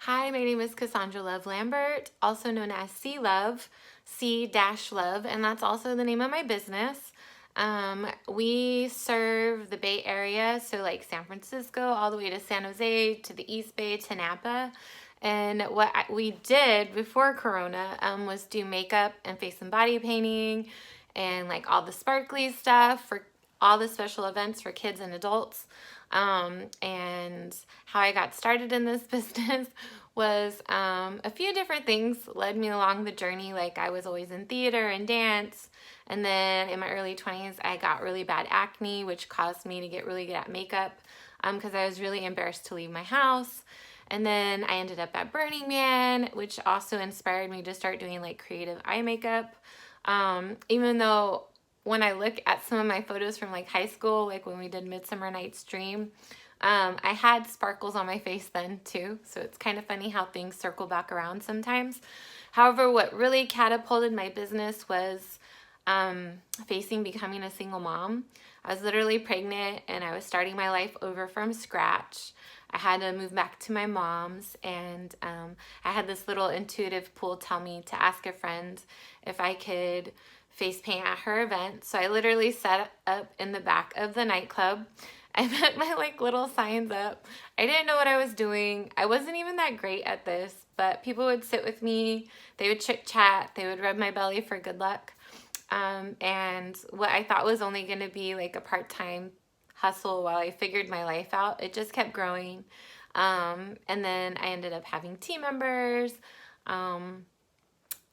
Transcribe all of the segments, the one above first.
Hi, my name is Cassandra Lambert, also known as C Love, C-Love, and that's also the name of my business. We serve the Bay Area, so like San Francisco, all the way to San Jose, to the East Bay, to Napa. And what we did before Corona was do makeup and face and body painting and like all the sparkly stuff for all the special events for kids and adults. And how I got started in this business was a few different things led me along the journey. Like I was always in theater and dance. And then in my early 20s, I got really bad acne, which caused me to get really good at makeup because I was really embarrassed to leave my house. And then I ended up at Burning Man, which also inspired me to start doing like creative eye makeup. Even though when I look at some of my photos from like high school, like when we did Midsummer Night's Dream, I had sparkles on my face then too. So it's kind of funny how things circle back around sometimes. However, what really catapulted my business was facing becoming a single mom. I was literally pregnant and I was starting my life over from scratch. I had to move back to my mom's, and I had this little intuitive pull tell me to ask a friend if I could face paint at her event. So I literally set up in the back of the nightclub. I put my like little signs up. I didn't know what I was doing. I wasn't even that great at this, but people would sit with me. They would chit chat. They would rub my belly for good luck. And what I thought was only going to be like a part-time hustle while I figured my life out, it just kept growing. And then I ended up having team members.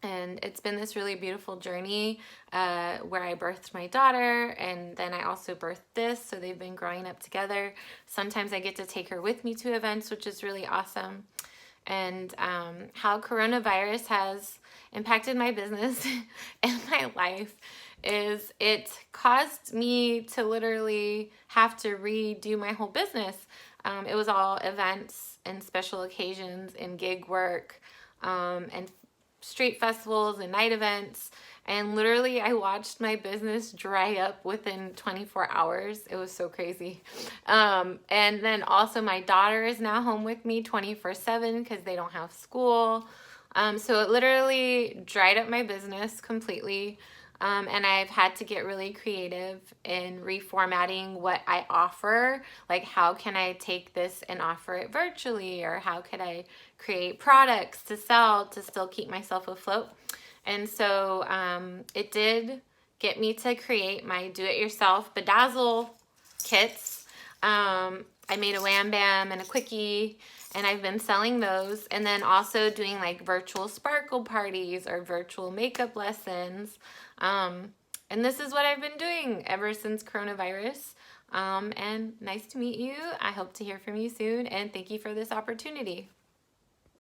And it's been this really beautiful journey where I birthed my daughter, and then I also birthed this, so they've been growing up together. Sometimes I get to take her with me to events, which is really awesome. And how coronavirus has impacted my business and my life is it caused me to literally have to redo my whole business. It was all events and special occasions and gig work and street festivals and night events, and literally I watched my business dry up within 24 hours. It was so crazy. And then also my daughter is now home with me 24/7 because they don't have school. So it literally dried up my business completely. And I've had to get really creative in reformatting what I offer. Like, how can I take this and offer it virtually? Or how could I create products to sell to still keep myself afloat? And so it did get me to create my do-it-yourself bedazzle kits. I made a Wham Bam and a Quickie, and I've been selling those, and then also doing like virtual sparkle parties or virtual makeup lessons. And this is what I've been doing ever since coronavirus. And nice to meet you. I hope to hear from you soon, and thank you for this opportunity.